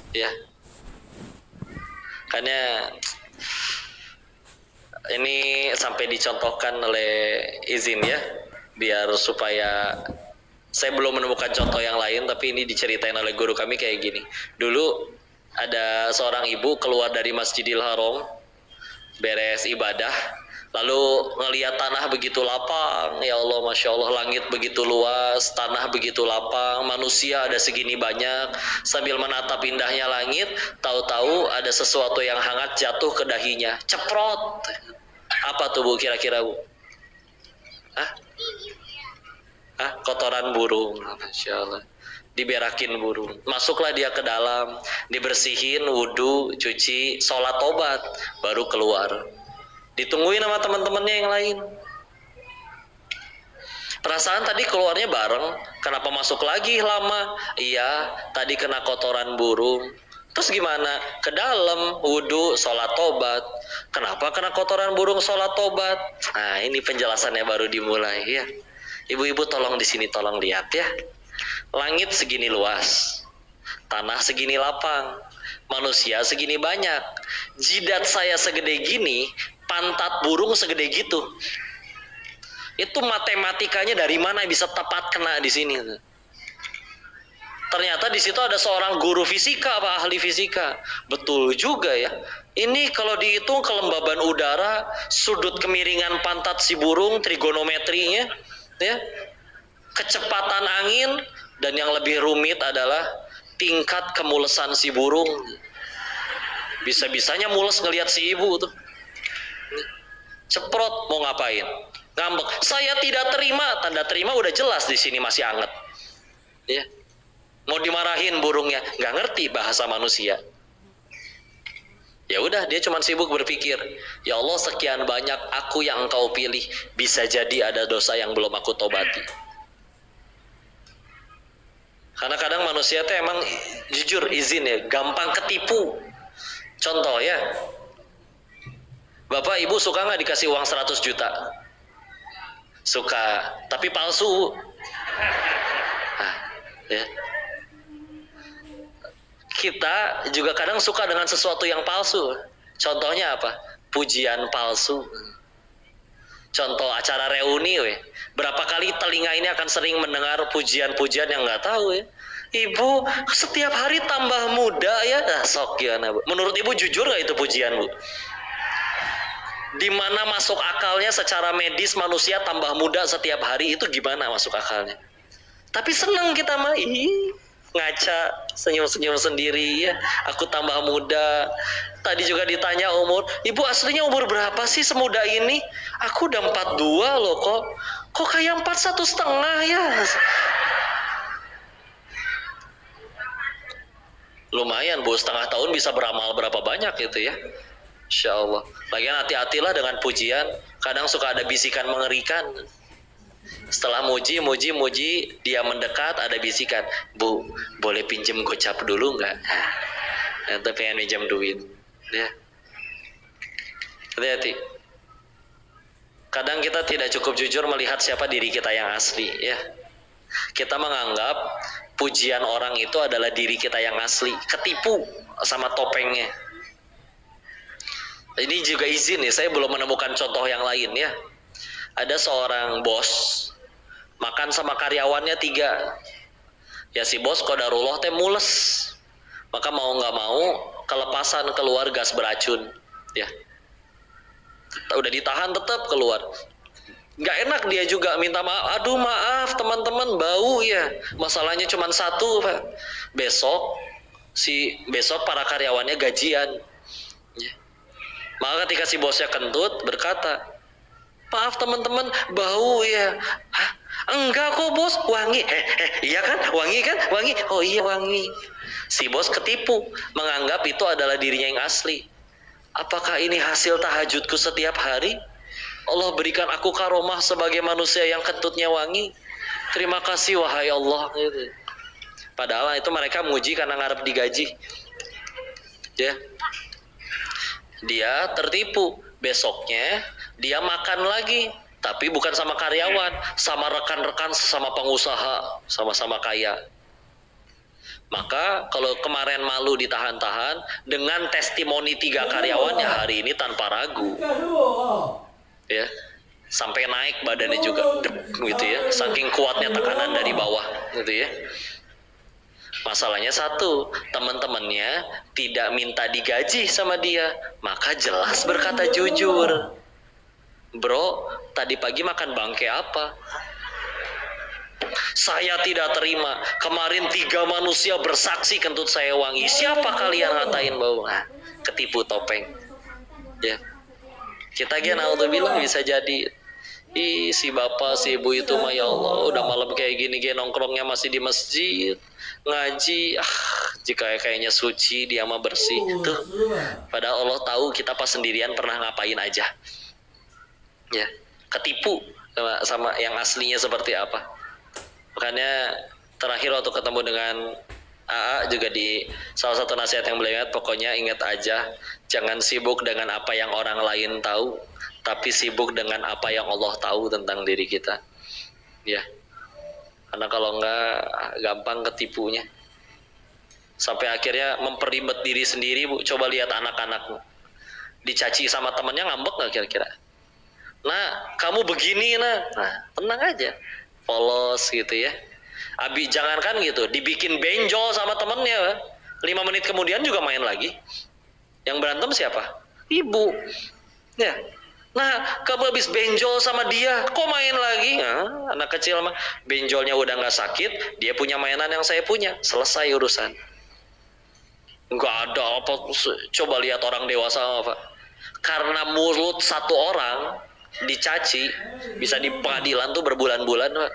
Ya, karena ini sampai dicontohkan oleh izin ya, biar supaya saya belum menemukan contoh yang lain, tapi ini diceritain oleh guru kami kayak gini. Dulu ada seorang ibu keluar dari Masjidil Haram, beres ibadah, lalu ngelihat tanah begitu lapang, ya Allah, Masya Allah, langit begitu luas, tanah begitu lapang, manusia ada segini banyak. Sambil menatap indahnya langit, tahu-tahu ada sesuatu yang hangat jatuh ke dahinya, ceprot. Apa tuh Bu, kira-kira Bu? Hah? Hah? Kotoran burung. Masya Allah. Diberakin burung. Masuklah dia ke dalam, dibersihin, wudhu, cuci, sholat tobat, baru keluar. Ditungguin sama teman-temannya yang lain. Perasaan tadi keluarnya bareng, kenapa masuk lagi lama? Iya, tadi kena kotoran burung. Terus gimana? Ke dalam, wudhu, sholat tobat. Kenapa kena kotoran burung, sholat tobat? Nah, ini penjelasannya baru dimulai ya. Ibu-ibu tolong di sini tolong lihat ya. Langit segini luas, tanah segini lapang, manusia segini banyak. Jidat saya segede gini, pantat burung segede gitu. Itu matematikanya dari mana bisa tepat kena di sini? Ternyata di situ ada seorang guru fisika, Pak, ahli fisika. Betul juga ya. Ini kalau dihitung kelembaban udara, sudut kemiringan pantat si burung, trigonometrinya, ya, kecepatan angin, dan yang lebih rumit adalah tingkat kemulesan si burung. Bisa-bisanya mules ngelihat si ibu tuh. Ceprot, mau ngapain? Ngambek. Saya tidak terima. Tanda terima udah jelas di sini masih anget. Ya. Mau dimarahin burungnya, nggak ngerti bahasa manusia. Ya udah, dia cuma sibuk berpikir, ya Allah, sekian banyak aku yang engkau pilih, bisa jadi ada dosa yang belum aku tobati. Karena kadang manusia tuh emang jujur izin ya, gampang ketipu. Contoh ya, Bapak Ibu suka nggak dikasih uang 100 juta? Suka, tapi palsu. Nah, ya. Kita juga kadang suka dengan sesuatu yang palsu. Contohnya apa? Pujian palsu. Contoh acara reuni, berapa kali telinga ini akan sering mendengar pujian-pujian yang nggak tahu ya. Ibu setiap hari tambah muda ya. Nah, sok ya, Bu. Menurut Ibu jujur nggak itu pujian, Bu? Di mana masuk akalnya secara medis manusia tambah muda setiap hari, itu gimana masuk akalnya? Tapi senang kita mah, ngaca, senyum-senyum sendiri ya, aku tambah muda. Tadi juga ditanya umur, ibu aslinya umur berapa sih semuda ini? Aku udah 42 loh, kok kayak 41,5 ya. Lumayan Bu, setengah tahun bisa beramal berapa banyak gitu ya. Insya Allah. Lagian hati-hatilah dengan pujian, kadang suka ada bisikan mengerikan. Setelah muji, dia mendekat, ada bisikan, Bu, boleh pinjem gocap dulu nggak? Nah, pengen pinjam duit. Ya. Hati-hati. Kadang kita tidak cukup jujur melihat siapa diri kita yang asli. Ya. Kita menganggap pujian orang itu adalah diri kita yang asli. Ketipu sama topengnya. Ini juga izin nih, saya belum menemukan contoh yang lain ya. Ada seorang bos makan sama karyawannya 3. Ya si bos qadarullah teh mules, maka mau nggak mau kelepasan keluar gas beracun ya. Udah ditahan tetap keluar. Nggak enak, dia juga minta maaf. Aduh maaf teman-teman, bau ya. Masalahnya cuma 1 Pak. Besok para karyawannya gajian ya. Maka ketika si bosnya kentut berkata, maaf teman-teman, bau ya. Hah? Enggak kok bos, wangi. Iya kan, wangi kan, wangi. Oh iya wangi. Si bos ketipu, menganggap itu adalah dirinya yang asli. Apakah ini hasil tahajudku setiap hari? Allah berikan aku karomah sebagai manusia yang kentutnya wangi. Terima kasih wahai Allah. Padahal itu mereka muji karena ngarep digaji. Ya. Dia tertipu. Besoknya dia makan lagi, tapi bukan sama karyawan, sama rekan-rekan, sama pengusaha, sama-sama kaya. Maka kalau kemarin malu ditahan-tahan, dengan testimoni 3 karyawan ya hari ini tanpa ragu, ya sampai naik badannya juga, gitu ya, saking kuatnya tekanan dari bawah, gitu ya. Masalahnya satu, teman-temannya tidak minta digaji sama dia, maka jelas berkata jujur, bro, tadi pagi makan bangke apa? Saya tidak terima. Kemarin 3 manusia bersaksi kentut saya wangi. Siapa kalian ngatain bau? Nah, ketipu topeng. Ya. Kita naudzubillah bisa jadi. Ih, si bapak, si ibu itu mah ya Allah, udah malam kayak gini nongkrongnya masih di masjid, ngaji. Jika kayaknya suci, dia mah bersih. Tuh. Padahal Allah tahu kita pas sendirian pernah ngapain aja. Ya, ketipu sama yang aslinya seperti apa. Makanya terakhir waktu ketemu dengan AA juga di salah satu nasihat yang beliau ingat, pokoknya ingat aja, jangan sibuk dengan apa yang orang lain tahu, tapi sibuk dengan apa yang Allah tahu tentang diri kita. Ya, karena kalau enggak gampang ketipunya. Sampai akhirnya memperibet diri sendiri, Bu. Coba lihat anak-anakmu. Dicaci sama temannya ngambek nggak kira-kira? Nah, kamu begini, nah tenang aja. Polos gitu ya. Abi jangankan gitu, dibikin benjol sama temennya, 5 menit kemudian juga main lagi. Yang berantem siapa? Ibu. Ya. Nah, kamu habis benjol sama dia, kok main lagi? Nah, anak kecil mah benjolnya udah nggak sakit, dia punya mainan yang saya punya, selesai urusan. Nggak ada apa. Coba lihat orang dewasa apa? Karena mulut satu orang dicaci, bisa di pengadilan tuh berbulan-bulan, Pak.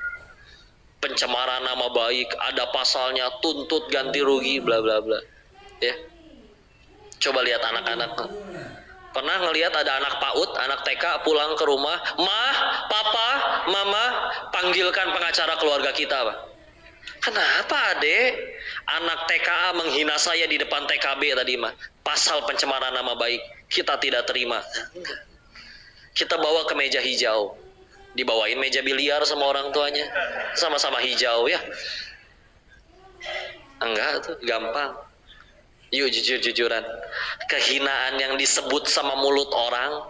Pencemaran nama baik, ada pasalnya, tuntut ganti rugi, bla bla bla. Ya. Coba lihat anak-anak. Pernah ngelihat ada anak PAUD, anak TK pulang ke rumah, "Mah, papa, mama, panggilkan pengacara keluarga kita, Pak." Kenapa, Adek? Anak TKA menghina saya di depan TKB tadi, mah. Pasal pencemaran nama baik, kita tidak terima. Kita bawa ke meja hijau, dibawain meja biliar sama orang tuanya, sama-sama hijau ya. Enggak tuh, gampang. Yuk jujur-jujuran, kehinaan yang disebut sama mulut orang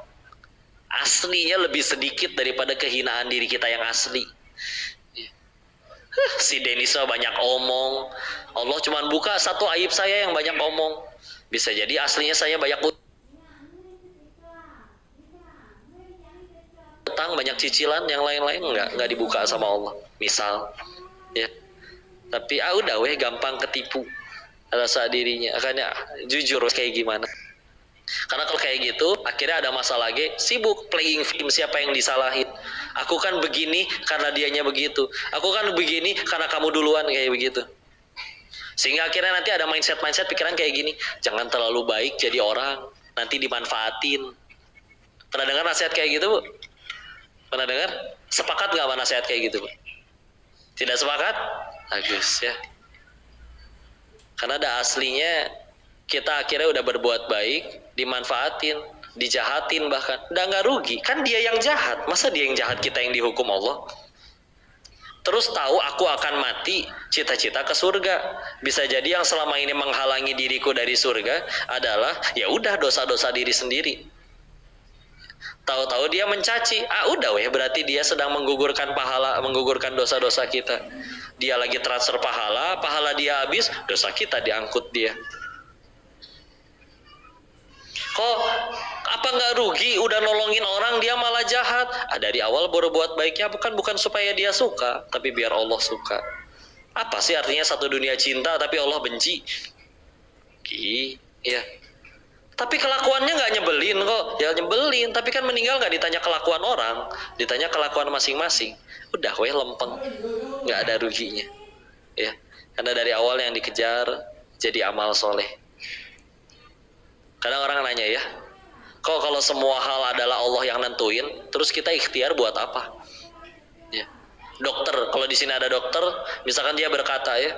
aslinya lebih sedikit daripada kehinaan diri kita yang asli. Si Denisa banyak omong, Allah cuma buka satu aib saya yang banyak omong. Bisa jadi aslinya saya banyak utang, banyak cicilan, yang lain-lain nggak dibuka sama Allah, misal ya. Tapi udah gampang ketipu rasa dirinya. Akhirnya jujur kayak gimana, karena kalau kayak gitu akhirnya ada masalah lagi, sibuk playing victim, siapa yang disalahin. Aku kan begini karena dianya begitu, aku kan begini karena kamu duluan, kayak begitu. Sehingga akhirnya nanti ada mindset pikiran kayak gini, jangan terlalu baik jadi orang, nanti dimanfaatin. Pernah dengar nasihat kayak gitu, Bu? Pernah dengar? Sepakat nggak sama nasihat kayak gitu, Bu? Tidak sepakat? Bagus ya. Karena ada aslinya kita akhirnya udah berbuat baik, dimanfaatin, dijahatin, bahkan udah nggak rugi. Kan dia yang jahat, masa dia yang jahat, kita yang dihukum Allah? Terus tahu aku akan mati, cita-cita ke surga. Bisa jadi yang selama ini menghalangi diriku dari surga adalah ya udah dosa-dosa diri sendiri. Tahu-tahu dia mencaci, udah berarti dia sedang menggugurkan pahala, menggugurkan dosa-dosa kita. Dia lagi transfer pahala dia habis, dosa kita diangkut dia. Kok apa nggak rugi udah nolongin orang dia malah jahat? Dari awal baru buat baiknya bukan supaya dia suka, tapi biar Allah suka. Apa sih artinya satu dunia cinta tapi Allah benci? Iya. Tapi kelakuannya nggak nyebelin kok, ya nyebelin. Tapi kan meninggal nggak ditanya kelakuan orang, ditanya kelakuan masing-masing. Udah lempeng, nggak ada ruginya. Ya, karena dari awal yang dikejar jadi amal soleh. Kadang orang nanya ya, kok kalau semua hal adalah Allah yang nentuin, terus kita ikhtiar buat apa? Ya. Dokter, kalau di sini ada dokter, misalkan dia berkata ya,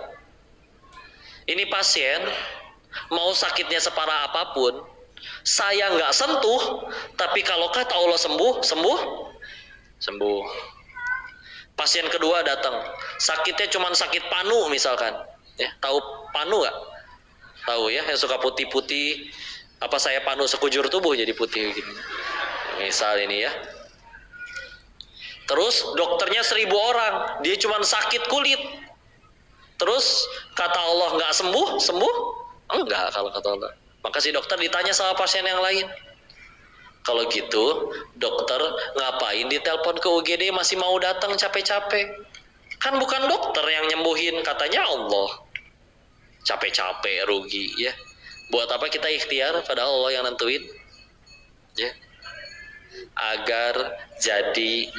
ini pasien mau sakitnya separah apapun, saya nggak sentuh, tapi kalau kata Allah sembuh. Pasien kedua datang, sakitnya cuma sakit panu misalkan, Ya, tahu panu nggak? Tahu ya, yang suka putih-putih. Apa saya panu sekujur tubuh jadi putih gini. Misal ini ya. Terus dokternya 1000 orang, dia cuma sakit kulit. Terus kata Allah nggak sembuh? Sembuh? Enggak kalau kata Allah. Maka si dokter ditanya sama pasien yang lain. Kalau gitu, dokter ngapain ditelepon ke UGD masih mau datang capek-capek? Kan bukan dokter yang nyembuhin, katanya Allah. Capek-capek, rugi ya. Buat apa kita ikhtiar pada Allah yang nentuin? Ya. Agar jadi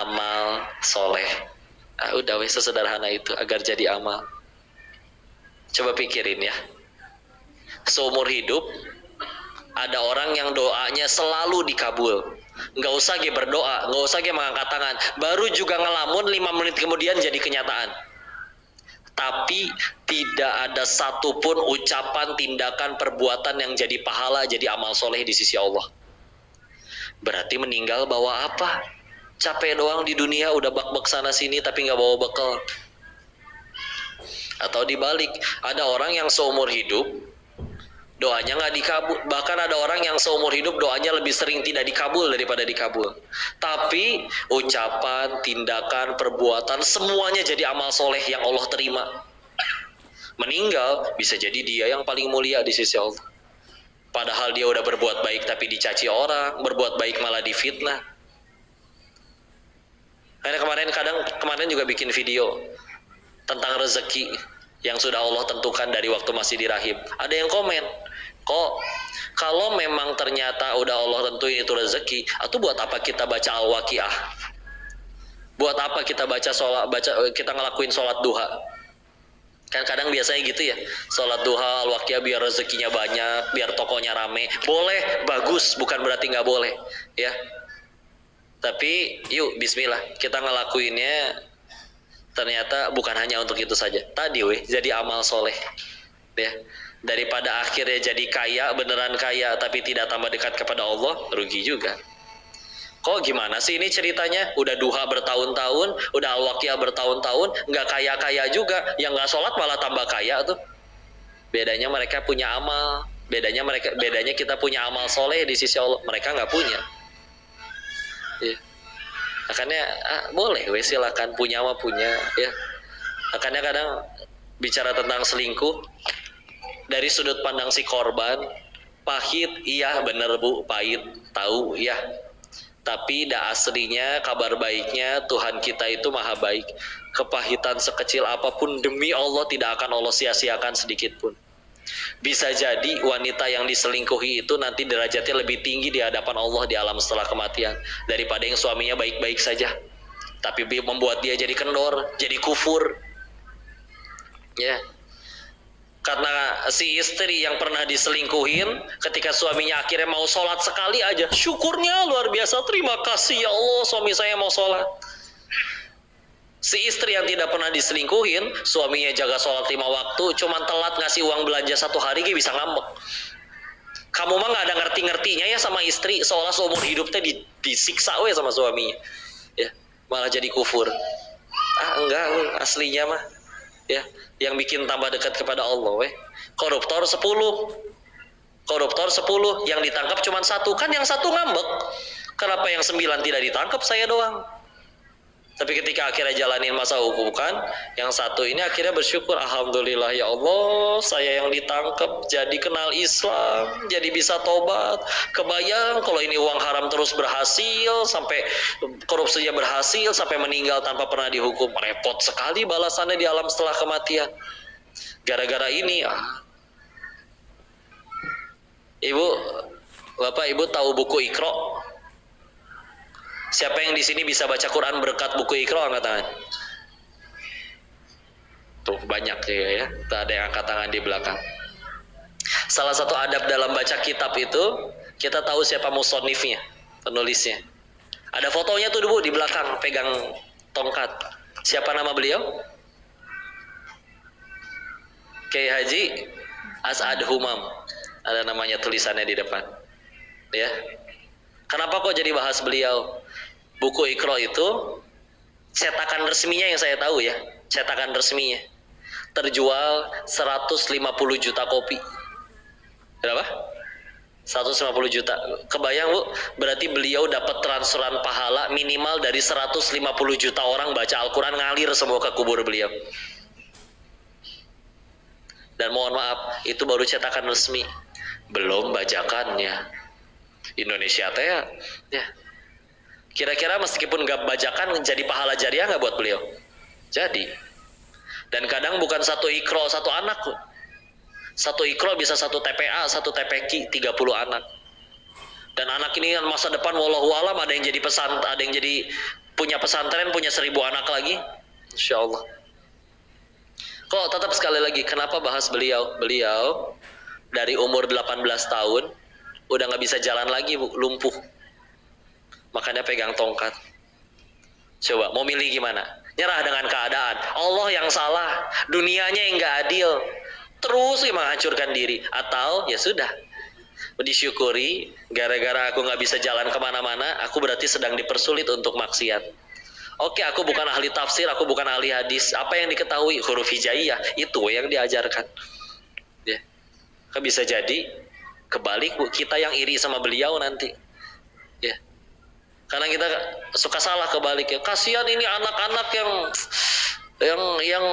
amal soleh. Udah wes sesederhana itu, agar jadi amal. Coba pikirin ya. Seumur hidup ada orang yang doanya selalu dikabul. Nggak usah ge berdoa, nggak usah ge mengangkat tangan. Baru juga ngelamun 5 menit kemudian jadi kenyataan. Tapi tidak ada satupun ucapan, tindakan, perbuatan yang jadi pahala, jadi amal soleh di sisi Allah. Berarti meninggal bawa apa? Capek doang di dunia, udah bak-bak sana sini tapi nggak bawa bekal. Atau dibalik, ada orang yang seumur hidup doanya nggak dikabul, bahkan ada orang yang seumur hidup doanya lebih sering tidak dikabul daripada dikabul. Tapi ucapan, tindakan, perbuatan semuanya jadi amal soleh yang Allah terima. Meninggal bisa jadi dia yang paling mulia di sisi Allah. Padahal dia udah berbuat baik tapi dicaci orang, berbuat baik malah difitnah. Karena kemarin juga bikin video tentang rezeki yang sudah Allah tentukan dari waktu masih di rahim. Ada yang komen, kok kalau memang ternyata udah Allah tentuin itu rezeki, atau buat apa kita baca Al-Waqiah? Buat apa kita kita ngelakuin sholat duha? Kan kadang biasanya gitu ya, sholat duha, Al-Waqiah biar rezekinya banyak, biar tokonya rame. Boleh, bagus, bukan berarti nggak boleh, ya. Tapi yuk bismillah, kita ngelakuinnya ternyata bukan hanya untuk itu saja. Tadi jadi amal soleh, ya. Daripada akhirnya jadi kaya, beneran kaya tapi tidak tambah dekat kepada Allah, rugi juga. Kok gimana sih ini ceritanya? Udah duha bertahun-tahun, udah Al-Waqiah bertahun-tahun, nggak kaya-kaya juga. Yang nggak sholat malah tambah kaya tuh. Bedanya mereka punya amal, bedanya kita punya amal soleh di sisi Allah, mereka nggak punya. Ya. Makanya boleh silakan, punya mah punya ya. Makanya kadang bicara tentang selingkuh dari sudut pandang si korban, pahit iya bener bu, pahit tahu ya. Tapi aslinya kabar baiknya Tuhan kita itu maha baik. Kepahitan sekecil apapun demi Allah tidak akan Allah sia-siakan sedikit pun. Bisa jadi wanita yang diselingkuhi itu nanti derajatnya lebih tinggi di hadapan Allah di alam setelah kematian daripada yang suaminya baik-baik saja tapi membuat dia jadi kendor, jadi kufur ya. Karena si istri yang pernah diselingkuhin, ketika suaminya akhirnya mau sholat sekali aja, syukurnya luar biasa, terima kasih ya Allah suami saya mau sholat. Si istri yang tidak pernah diselingkuhin, suaminya jaga sholat 5 waktu, cuman telat ngasih uang belanja 1 hari, bisa ngambek. Kamu mah gak ada ngerti-ngertinya ya sama istri, seolah seumur hidupnya disiksa sama suaminya. Ya, malah jadi kufur. Enggak, aslinya mah. Ya, yang bikin tambah dekat kepada Allah, koruptor 10. Koruptor 10, yang ditangkap cuma 1. Kan yang 1 ngambek. Kenapa yang 9 tidak ditangkap, saya doang? Tapi ketika akhirnya jalanin masa hukum kan, yang 1 ini akhirnya bersyukur, alhamdulillah ya Allah, saya yang ditangkap jadi kenal Islam, jadi bisa tobat. Kebayang kalau ini uang haram terus berhasil, sampai korupsinya berhasil, sampai meninggal tanpa pernah dihukum. Repot sekali balasannya di alam setelah kematian. Gara-gara ini, Ibu, Bapak, Ibu tahu buku Iqra? Siapa yang di sini bisa baca Quran berkat buku Iqra, angkat tangan. Tuh banyak ya. Tak ada yang angkat tangan di belakang. Salah satu adab dalam baca kitab itu, kita tahu siapa musonifnya, penulisnya. Ada fotonya tuh Bu di belakang, pegang tongkat. Siapa nama beliau? Kiai Haji As'ad Humam. Ada namanya tulisannya di depan. Ya. Kenapa kok jadi bahas beliau? Buku Iqra itu cetakan resminya yang saya tahu ya, cetakan resminya. terjual 150 juta kopi. Berapa? 150 juta. Kebayang Bu, berarti beliau dapat transferan pahala minimal dari 150 juta orang baca Al-Quran, ngalir semua ke kubur beliau. Dan mohon maaf, itu baru cetakan resmi, belum bajakannya. Indonesia teh ya. Kira-kira meskipun gak bajakan, jadi pahala jariah nggak buat beliau? Jadi. Dan kadang bukan satu ikro satu anak. Satu ikro bisa satu TPA, satu TPQ, 30 anak. Dan anak ini masa depan wallahu alam, ada yang jadi ada yang jadi punya pesantren, punya 1000 anak lagi. Insya Allah. Kok tetap sekali lagi, kenapa bahas beliau? Beliau dari umur 18 tahun udah nggak bisa jalan lagi Bu, lumpuh. Makanya pegang tongkat. Coba mau milih gimana? Nyerah dengan keadaan. Allah yang salah, dunianya yang nggak adil, terus menghancurkan diri. Atau ya sudah, disyukuri, gara-gara aku nggak bisa jalan kemana-mana, aku berarti sedang dipersulit untuk maksiat. Oke, aku bukan ahli tafsir, aku bukan ahli hadis. Apa yang diketahui? Huruf hijaiyah, itu yang diajarkan. Ya. Kan bisa jadi kebalik Bu, kita yang iri sama beliau nanti. Ya. Karena kita suka salah kebalik ya. Kasihan ini anak-anak yang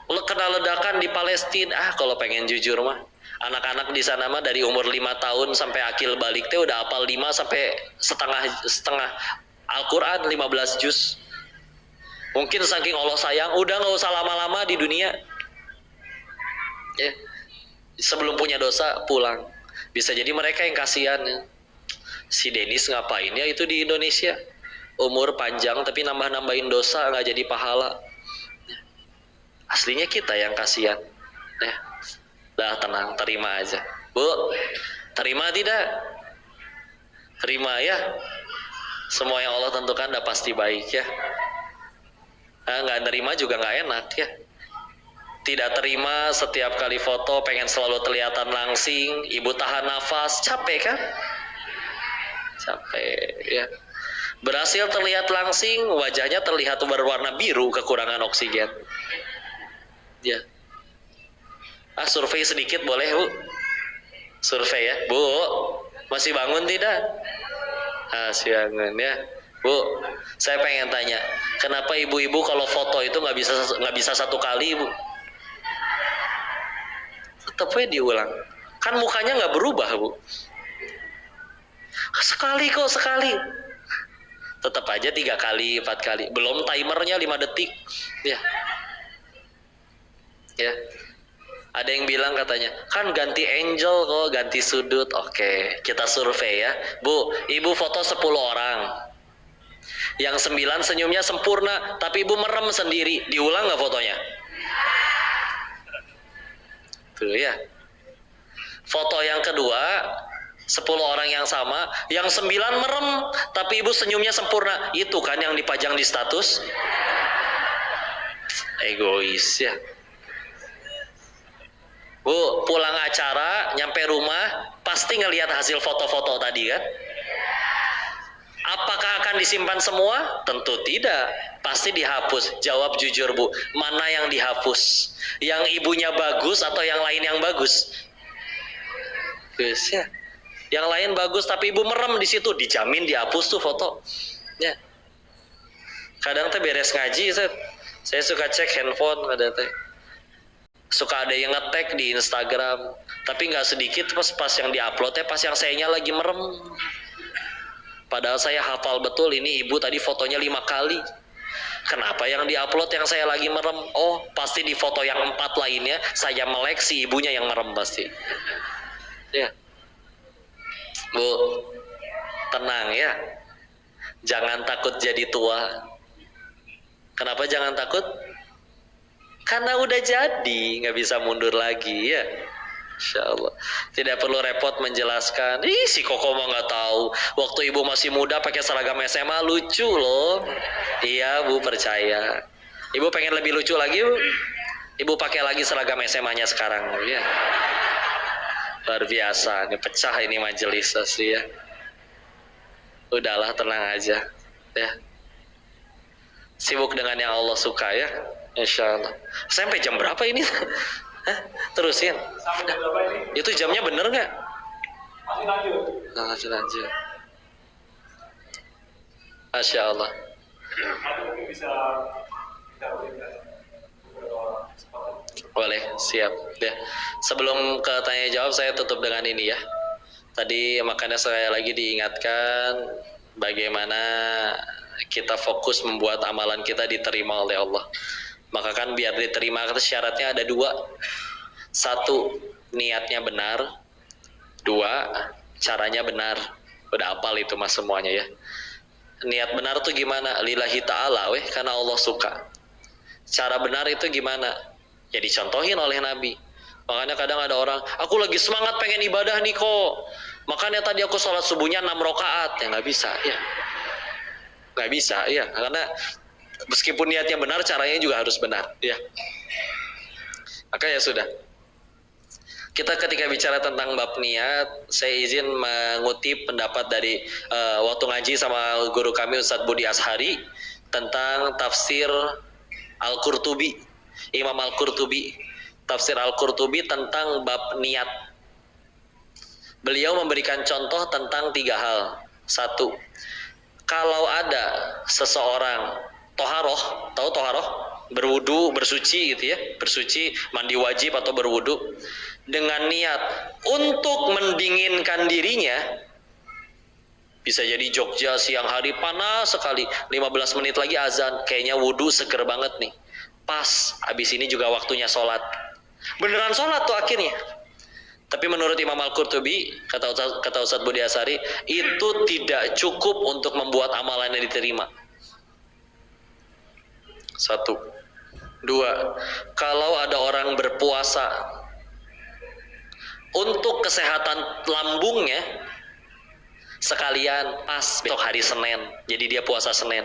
kena ledakan di Palestina. Kalau pengen jujur mah, anak-anak di sana mah dari umur 5 tahun sampai akil balik teh udah hafal 5 sampai setengah Al-Quran 15 juz. Mungkin saking Allah sayang, udah nggak usah lama-lama di dunia. Ya. Sebelum punya dosa pulang. Bisa jadi mereka yang kasihan. Ya. Si Denis ngapain ya itu di Indonesia? Umur panjang tapi nambah-nambahin dosa, nggak jadi pahala. Ya. Aslinya kita yang kasihan. Ya. Dah tenang, terima aja. Bu, terima tidak? Terima ya. Semua yang Allah tentukan udah pasti baik ya. Nggak terima juga nggak enak ya. Tidak terima setiap kali foto pengen selalu kelihatan langsing, ibu tahan nafas, capek kan? Capek ya. Berhasil terlihat langsing, wajahnya terlihat berwarna biru, kekurangan oksigen. Ya. Survei sedikit boleh Bu? Survei ya, Bu. Masih bangun tidak? Masih bangun ya. Bu, saya pengen tanya, kenapa ibu-ibu kalau foto itu nggak bisa satu kali Bu? Tetap aja diulang. Kan mukanya nggak berubah Bu. Sekali kok, sekali. Tetap aja 3 kali, 4 kali. Belum timernya 5 detik. Ya. Ya. Ada yang bilang katanya, kan ganti angel kok, ganti sudut. Oke, kita survei ya. Bu, ibu foto 10 orang. Yang 9 senyumnya sempurna, tapi ibu merem sendiri. Diulang nggak fotonya? Tuh ya. Foto yang kedua, 10 orang yang sama, yang 9 merem, tapi ibu senyumnya sempurna. Itu kan yang dipajang di status? Egois ya. Bu, pulang acara, nyampe rumah, pasti ngelihat hasil foto-foto tadi kan? Apakah akan disimpan semua? Tentu tidak. Pasti dihapus. Jawab jujur Bu, mana yang dihapus? Yang ibunya bagus atau yang lain yang bagus? Bagus ya. Yang lain bagus tapi ibu merem di situ, dijamin dihapus tuh foto. Ya. Kadang teh beres ngaji, saya suka cek handphone, kadang teh suka ada yang nge-tag di Instagram, tapi nggak sedikit pas yang diupload pas yang sayanya lagi merem. Padahal saya hafal betul ini ibu tadi fotonya 5 kali. Kenapa yang diupload yang saya lagi merem? Oh, pasti di foto yang 4 lainnya saya melek si ibunya yang merem pasti. Ya. Bu, tenang ya. Jangan takut jadi tua. Kenapa jangan takut? Karena udah jadi, nggak bisa mundur lagi ya. Insya Allah. Tidak perlu repot menjelaskan. Si Koko mah nggak tahu. Waktu ibu masih muda pakai seragam SMA lucu loh. Iya Bu, percaya. Ibu pengen lebih lucu lagi Bu? Ibu pakai lagi seragam SMA-nya sekarang ya. Luar biasa. Ini pecah ini majelis asli ya. Udahlah, tenang aja ya. Sibuk dengan yang Allah suka ya. Insya Allah. Sampai jam berapa ini? Hah? Terusin. Sampai jam berapa ini? Itu jamnya bener nggak? Masih lanjut. Nah, lanjut. Masya Allah. Nanti mungkin bisa kita berikan beberapa kesempatan. Boleh, siap. Ya. Sebelum ke tanya jawab, saya tutup dengan ini ya. Tadi makanya saya lagi diingatkan bagaimana kita fokus membuat amalan kita diterima oleh Allah. Maka kan biar diterima syaratnya ada dua. Satu, niatnya benar. Dua, caranya benar. Udah hafal itu mas semuanya ya. Niat benar tuh gimana? Lillahi ta'ala weh, karena Allah suka. Cara benar itu gimana? Ya dicontohin oleh Nabi. Makanya kadang ada orang, aku lagi semangat pengen ibadah nih kok. Makanya tadi aku sholat subuhnya 6 rakaat. Ya nggak bisa ya. Nggak bisa ya. Karena meskipun niatnya benar, caranya juga harus benar ya. Maka ya sudah. Kita ketika bicara tentang bab niat, saya izin mengutip pendapat dari waktu ngaji sama guru kami Ustadz Budi Ashari tentang tafsir Al-Qurtubi, Imam Al-Qurtubi, tafsir Al-Qurtubi tentang bab niat. Beliau memberikan contoh tentang 3 hal. 1, kalau ada seseorang toharoh, tahu toharoh? Berwudu, bersuci gitu ya, bersuci, mandi wajib atau berwudu dengan niat untuk mendinginkan dirinya. Bisa jadi Jogja siang hari panas sekali, 15 menit lagi azan, kayaknya wudu seger banget nih, pas habis ini juga waktunya sholat, beneran sholat tuh akhirnya. Tapi menurut Imam Al-Qurtubi, kata Ustadz Budi Ashari, itu tidak cukup untuk membuat amalannya diterima. 1. 2, kalau ada orang berpuasa untuk kesehatan lambungnya, sekalian pas besok hari Senin, jadi dia puasa Senin.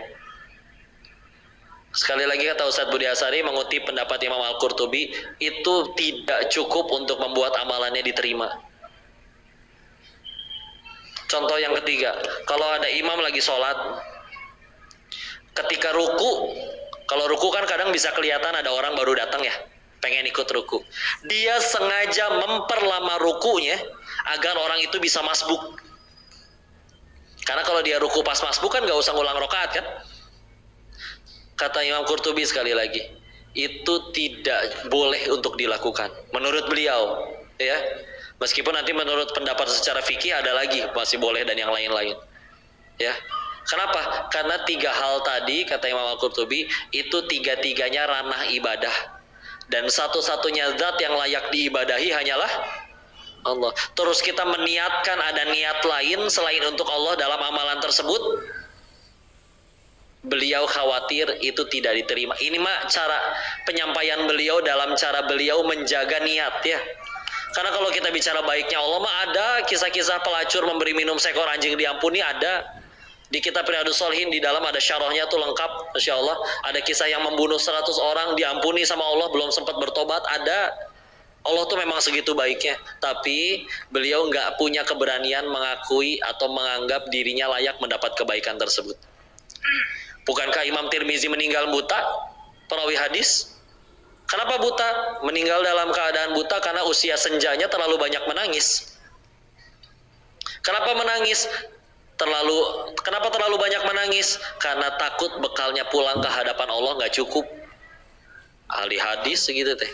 Sekali lagi kata Ustadz Budi Ashari mengutip pendapat Imam Al-Qurtubi, itu tidak cukup untuk membuat amalannya diterima. Contoh yang ketiga, kalau ada imam lagi sholat, ketika ruku, kalau ruku kan kadang bisa kelihatan ada orang baru datang ya, pengen ikut ruku. Dia sengaja memperlama rukunya agar orang itu bisa masbuk. Karena kalau dia ruku pas masbuk kan gak usah ngulang rakaat kan. Kata Imam Qurtubi sekali lagi, itu tidak boleh untuk dilakukan menurut beliau ya. Meskipun nanti menurut pendapat secara fikih ada lagi masih boleh dan yang lain-lain ya. Kenapa? Karena 3 hal tadi kata Imam Al-Qurtubi itu 3-tiganya ranah ibadah, dan satu-satunya zat yang layak diibadahi hanyalah Allah. Terus kita meniatkan ada niat lain selain untuk Allah dalam amalan tersebut, beliau khawatir itu tidak diterima. Ini mah cara penyampaian beliau dalam cara beliau menjaga niat ya. Karena kalau kita bicara baiknya Allah mah ada kisah-kisah pelacur memberi minum seekor anjing diampuni, ada. Di kitab Riyadhus Shalihin di dalam ada syarahnya tuh lengkap, Masya Allah. Ada kisah yang membunuh 100 orang diampuni sama Allah belum sempat bertobat, ada. Allah tuh memang segitu baiknya. Tapi beliau nggak punya keberanian mengakui atau menganggap dirinya layak mendapat kebaikan tersebut. Bukankah Imam Tirmizi meninggal buta, perawi hadis? Kenapa buta? Meninggal dalam keadaan buta karena usia senjanya terlalu banyak menangis. Kenapa menangis? Kenapa terlalu banyak menangis? Karena takut bekalnya pulang ke hadapan Allah nggak cukup. Ahli hadis segitu teh.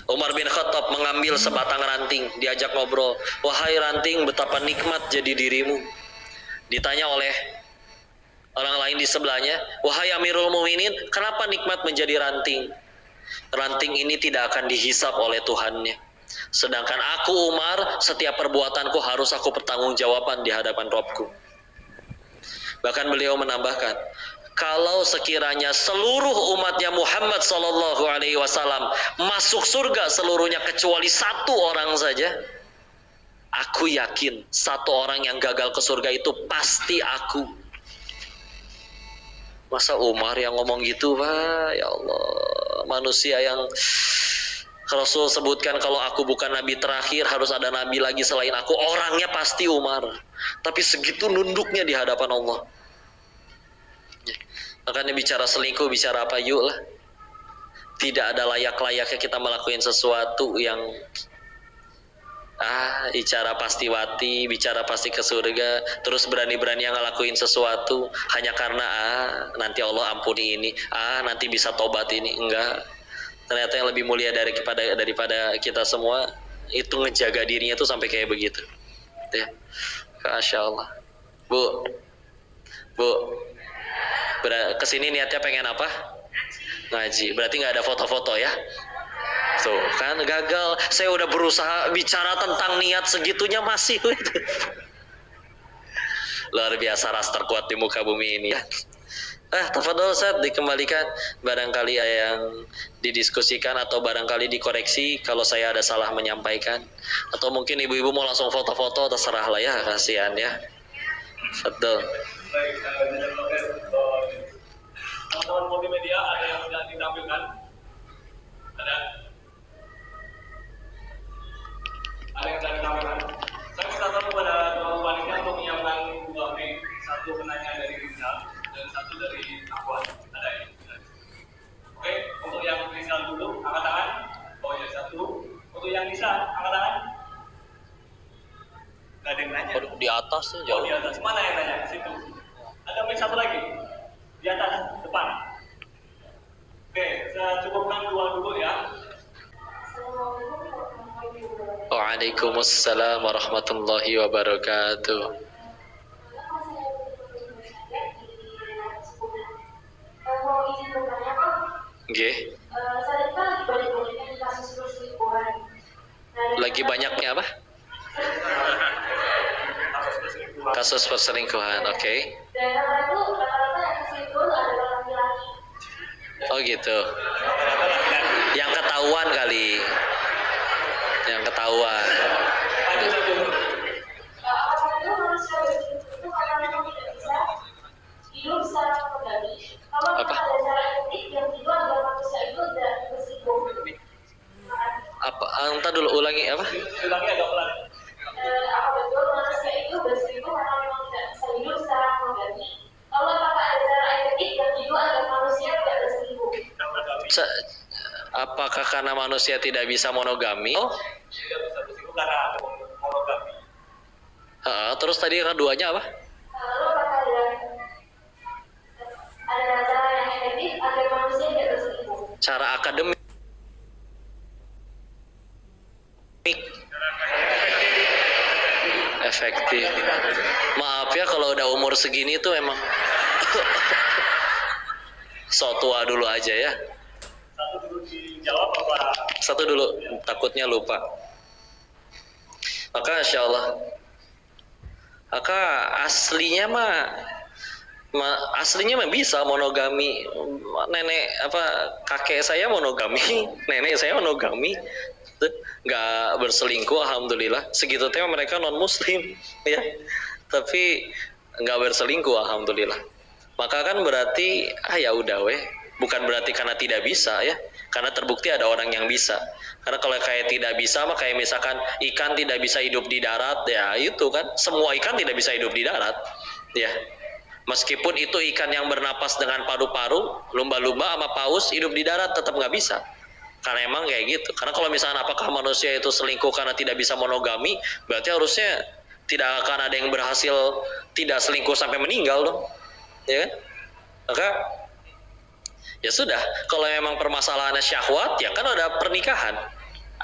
Umar bin Khattab mengambil sebatang ranting, diajak ngobrol. Wahai ranting, betapa nikmat jadi dirimu. Ditanya oleh orang lain di sebelahnya, wahai Amirul Mukminin, kenapa nikmat menjadi ranting? Ranting ini tidak akan dihisap oleh Tuhannya. Sedangkan aku Umar, setiap perbuatanku harus aku pertanggungjawaban di hadapan Robku. Bahkan beliau menambahkan, kalau sekiranya seluruh umatnya Muhammad SAW masuk surga seluruhnya kecuali 1 orang saja, aku yakin 1 orang yang gagal ke surga itu pasti aku. Masa Umar yang ngomong gitu, Pak? Ya Allah, manusia yang Rasul sebutkan kalau aku bukan nabi terakhir, harus ada nabi lagi selain aku, orangnya pasti Umar. Tapi segitu nunduknya di hadapan Allah. Makanya bicara selingkuh, bicara apa yuk lah. tidak ada layak-layaknya kita melakukan sesuatu yang bicara pasti wati, bicara pasti ke surga, terus berani-berani yang ngelakuin sesuatu hanya karena nanti Allah ampuni ini, nanti bisa tobat ini. Enggak. Ternyata yang lebih mulia daripada kita semua itu ngejaga dirinya tuh sampai kayak begitu. Ya. Masya Allah. Bu, kesini niatnya pengen apa? Ngaji. Berarti nggak ada foto-foto ya? Tuh kan gagal. Saya udah berusaha bicara tentang niat, segitunya masih. Luar biasa ras terkuat di muka bumi ini ya. Tafadhol Ustaz, dikembalikan barangkali yang didiskusikan atau barangkali dikoreksi kalau saya ada salah menyampaikan, atau mungkin ibu-ibu mau langsung foto-foto, terserah lah ya, kasihan ya. Betul. Baik, teman-teman multimedia ada yang tidak ditampilkan? Ada? Ada yang tidak ditampilkan? Saya minta tolong kepada dua panitia untuk menyiapkan dua mic, satu penanya dari Rizal dan satu dari Afwan. Ada ya? Oke, untuk yang Rizal dulu, angkat tangan. Oh ya, satu. Untuk yang bisa, angkat tangan. Gak ada yang nanya. Di atas tuh jauh. Oh, di atas. Mana yang nanya? Situ. Ada mic satu lagi. Di atas, depan. Oke, saya cukupkan dua dulu ya. Waalaikumsalam warahmatullahi wabarakatuh. Nggih. Lagi banyaknya apa? Kasus perselingkuhan, oke. Oh gitu. Yang ketahuan kali. Yang ketahuan. Apa? Apa? Entar dulu ulangi apa? Ulangi agak pelan. Apa betul manusia itu berselingkuh karena memang tidak bisa hidup secara monogami? Lalu apakah ada cara efektif yang hidup agar manusia tidak berselingkuh? Apakah karena manusia tidak bisa monogami? Oh, Tidak bisa berselingkuh karena monogami. terus tadi yang keduanya apa? Lalu apakah ada cara yang efektif agar manusia tidak berselingkuh? Cara akademik. Efektif. Maaf ya kalau udah umur segini tuh emang so tua dulu aja ya. Satu dulu dijawab apa? Satu dulu, takutnya lupa. Maka insya Allah, maka aslinya mah bisa monogami. Kakek saya monogami, nenek saya monogami, nggak berselingkuh, alhamdulillah. Segitu teh mereka non muslim ya, tapi nggak berselingkuh, alhamdulillah. Maka kan berarti ya udah weh, bukan berarti karena tidak bisa ya, karena terbukti ada orang yang bisa. Karena kalau kayak tidak bisa mah kayak misalkan ikan tidak bisa hidup di darat, ya itu kan semua ikan tidak bisa hidup di darat ya. Meskipun itu ikan yang bernapas dengan paru-paru, lumba-lumba sama paus hidup di darat tetap nggak bisa. Karena emang kayak gitu. Karena kalau misalnya apakah manusia itu selingkuh karena tidak bisa monogami, berarti harusnya tidak akan ada yang berhasil tidak selingkuh sampai meninggal dong. Ya kan? Maka ya sudah, kalau memang permasalahannya syahwat, ya kan ada pernikahan.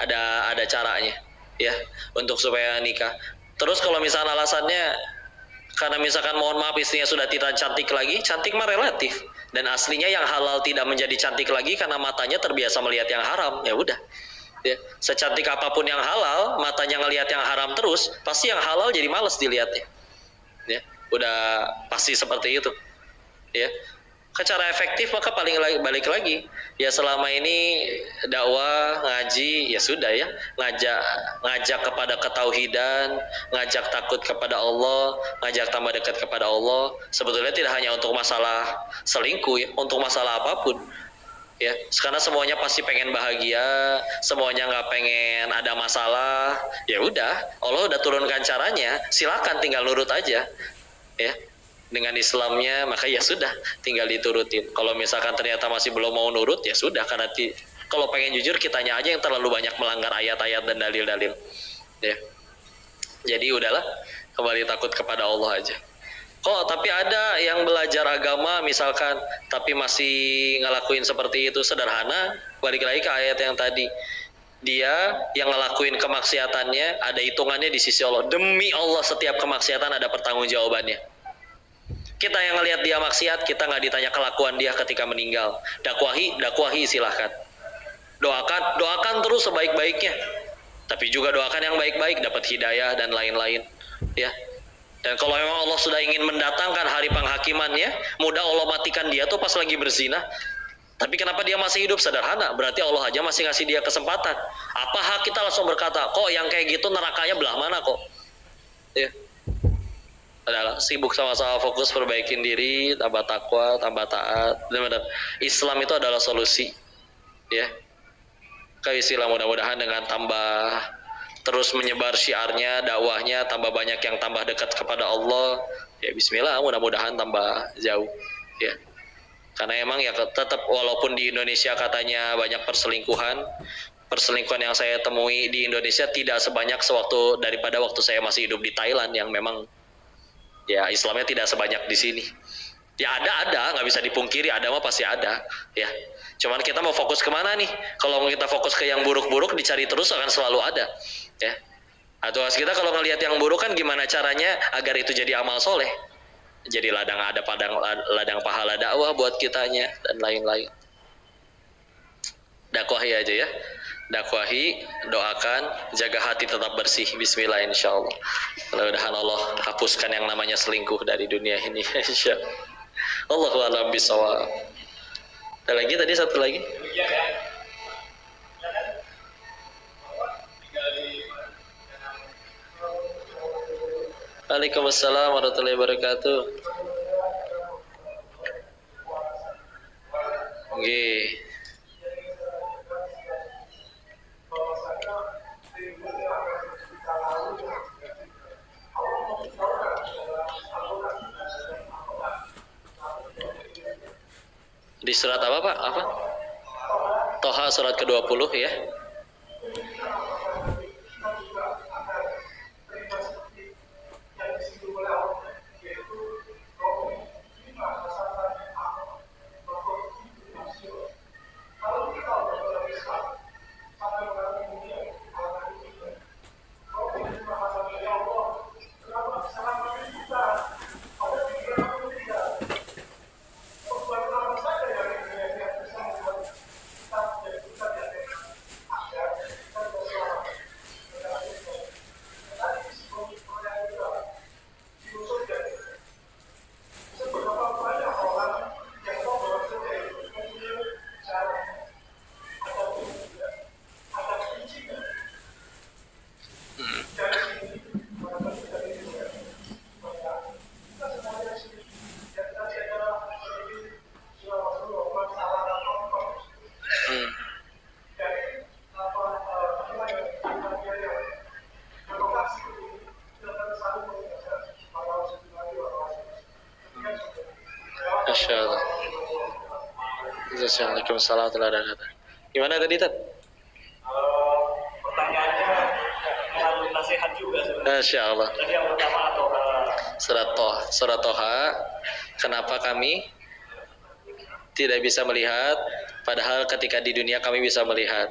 Ada caranya ya untuk supaya nikah. Terus kalau misalnya alasannya karena misalkan mohon maaf istrinya sudah tidak cantik lagi, cantik mah relatif. Dan aslinya yang halal tidak menjadi cantik lagi karena matanya terbiasa melihat yang haram. Ya udah. Ya, secantik apapun yang halal, matanya ngelihat yang haram terus, pasti yang halal jadi males dilihatnya. Ya, udah pasti seperti itu. Ya. Secara efektif maka balik lagi ya, selama ini dakwah ngaji ya sudah ya, ngajak kepada ketauhidan, ngajak takut kepada Allah, ngajak tambah dekat kepada Allah. Sebetulnya tidak hanya untuk masalah selingkuh ya, untuk masalah apapun ya, karena semuanya pasti pengen bahagia, semuanya nggak pengen ada masalah. Ya udah, Allah udah turunkan caranya, silakan tinggal nurut aja ya. Dengan Islamnya, maka ya sudah, tinggal diturutin. Kalau misalkan ternyata masih belum mau nurut, ya sudah, karena Kalau pengen jujur, kitanya aja yang terlalu banyak melanggar ayat-ayat dan dalil-dalil. Ya. Jadi udahlah, kembali takut kepada Allah aja. Kok tapi ada yang belajar agama misalkan, tapi masih ngelakuin seperti itu, sederhana. Balik lagi ke ayat yang tadi. Dia yang ngelakuin kemaksiatannya ada hitungannya di sisi Allah. Demi Allah, setiap kemaksiatan ada pertanggungjawabannya. Kita yang ngelihat dia maksiat, kita nggak ditanya kelakuan dia ketika meninggal. Dakwahi silahkan. Doakan terus sebaik-baiknya. Tapi juga doakan yang baik-baik, dapat hidayah dan lain-lain. Ya. Dan kalau memang Allah sudah ingin mendatangkan hari penghakimannya, mudah Allah matikan dia tuh pas lagi berzina. Tapi kenapa dia masih hidup? Sederhana, berarti Allah aja masih ngasih dia kesempatan. Apa hak kita langsung berkata, kok yang kayak gitu nerakanya belah mana kok? Ya. Adalah sibuk sama-sama fokus perbaikin diri, tambah takwa, tambah taat. Benar-benar Islam itu adalah solusi. Ya. Istilah mudah-mudahan dengan tambah terus menyebar syiarnya, dakwahnya, tambah banyak yang tambah dekat kepada Allah. Ya bismillah, mudah-mudahan tambah jauh. Ya. Karena emang ya tetap walaupun di Indonesia katanya banyak perselingkuhan yang saya temui di Indonesia tidak sebanyak daripada waktu saya masih hidup di Thailand yang memang ya Islamnya tidak sebanyak di sini. Ya ada, nggak bisa dipungkiri, ada mah pasti ada. Ya, cuman kita mau fokus kemana nih? Kalau kita fokus ke yang buruk-buruk, dicari terus akan selalu ada. Ya, atau kita kalau ngelihat yang buruk kan gimana caranya agar itu jadi amal soleh, jadi ladang pahala dakwah buat kitanya dan lain-lain. Dakwahi aja ya. Dakwahi, doakan, jaga hati tetap bersih. Bismillah insyaallah. Mudah-mudahan Allah hapuskan yang namanya selingkuh dari dunia ini. Insyaallah. Allahu a'lam bishawab. Ada lagi tadi satu lagi. Demikian ya. Waalaikumsalam warahmatullahi wabarakatuh. Nggih. Di surat apa Pak? Apa? Toha surat ke-20 ya. Masyaallah. Waalaikumsalam warahmatullahi wabarakatuh. Gimana tadi Tat? Pertanyaannya mengandung nasihat juga sebenarnya. Masyaallah. Tadi yang pertama atau Surat Toha. Kenapa kami tidak bisa melihat, padahal ketika di dunia kami bisa melihat?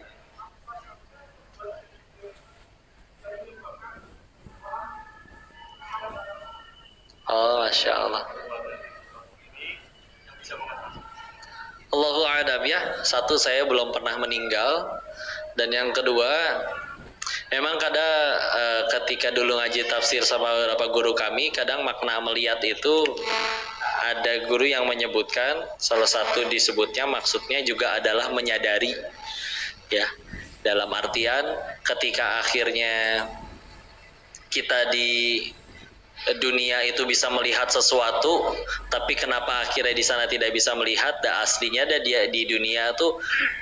Oh, Masya Allah. Allahu a'lam ya. Satu, saya belum pernah meninggal, dan yang kedua, memang ketika dulu ngaji tafsir sama beberapa guru kami, kadang makna melihat itu ada guru yang menyebutkan, salah satu disebutnya maksudnya juga adalah menyadari, ya, dalam artian ketika akhirnya kita di dunia itu bisa melihat sesuatu, tapi kenapa akhirnya di sana tidak bisa melihat? Dan aslinya dia di dunia tuh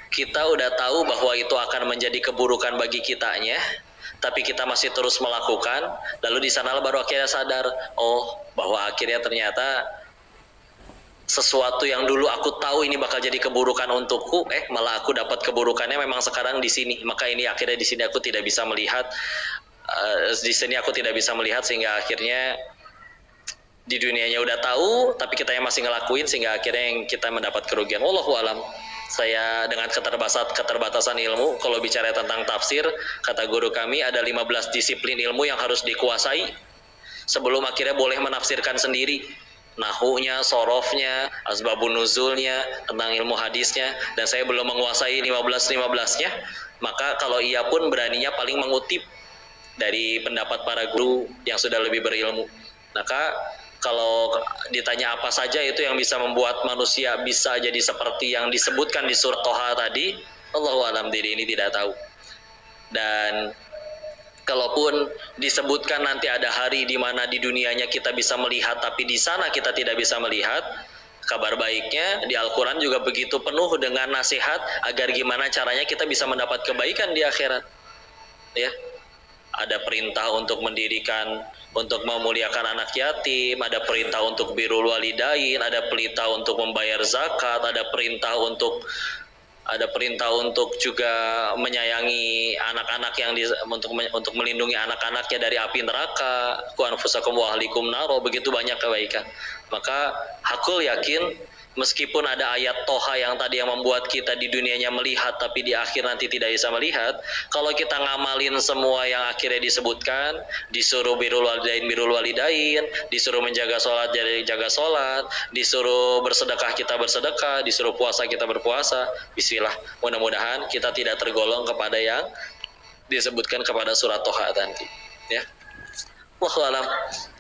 kita udah tahu bahwa itu akan menjadi keburukan bagi kitanya, tapi kita masih terus melakukan. Lalu di sana baru akhirnya sadar, oh, bahwa akhirnya ternyata sesuatu yang dulu aku tahu ini bakal jadi keburukan untukku, malah aku dapat keburukannya memang sekarang di sini. Maka ini akhirnya di sini aku tidak bisa melihat, sehingga akhirnya di dunianya udah tahu, tapi kita yang masih ngelakuin sehingga akhirnya yang kita mendapat kerugian. Wallahu alam. Saya dengan keterbatasan ilmu, kalau bicara tentang tafsir, kata guru kami ada 15 disiplin ilmu yang harus dikuasai sebelum akhirnya boleh menafsirkan sendiri. Nahunya, sorofnya, asbabun nuzulnya, tentang ilmu hadisnya, dan saya belum menguasai 15-15-nya, maka kalau iya pun beraninya paling mengutip dari pendapat para guru yang sudah lebih berilmu. Maka kalau ditanya apa saja itu yang bisa membuat manusia bisa jadi seperti yang disebutkan di surat Toha tadi, Allahu a'lam diri ini tidak tahu. Dan kalaupun disebutkan nanti ada hari di mana di dunianya kita bisa melihat tapi di sana kita tidak bisa melihat, kabar baiknya di Al-Quran juga begitu penuh dengan nasihat agar gimana caranya kita bisa mendapat kebaikan di akhirat. Ya, ada perintah untuk memuliakan anak yatim, ada perintah untuk birrul walidain, ada perintah untuk membayar zakat, ada perintah untuk juga menyayangi anak-anak untuk melindungi anak-anaknya dari api neraka. Qu anfusakum wa ahlikum naro, begitu banyak kebaikan. Maka hakul yakin meskipun ada ayat Toha yang tadi yang membuat kita di dunianya melihat tapi di akhir nanti tidak bisa melihat, kalau kita ngamalin semua yang akhirnya disebutkan, disuruh birrul walidain, disuruh menjaga sholat jaga sholat, disuruh bersedekah kita bersedekah, disuruh puasa kita berpuasa, bismillah, mudah-mudahan kita tidak tergolong kepada yang disebutkan kepada surat Toha nanti, ya. Wallahu alam.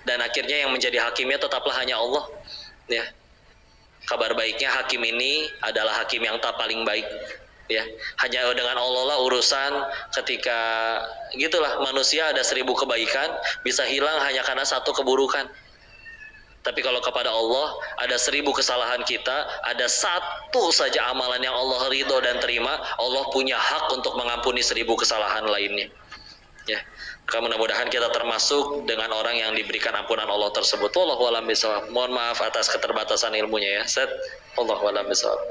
Dan akhirnya yang menjadi hakimnya tetaplah hanya Allah, ya. Kabar baiknya hakim ini adalah hakim yang tak paling baik, ya. Hanya dengan Allah lah urusan. Ketika gitulah manusia ada 1000 kebaikan bisa hilang hanya karena 1 keburukan. Tapi kalau kepada Allah ada 1000 kesalahan kita, ada 1 saja amalan yang Allah ridho dan terima, Allah punya hak untuk mengampuni 1000 kesalahan lainnya, ya. Maka mudah-mudahan kita termasuk dengan orang yang diberikan ampunan Allah tersebut. Wallahu a'lam bishawab. Mohon maaf atas keterbatasan ilmunya, ya. Set. Wallahu a'lam bishawab.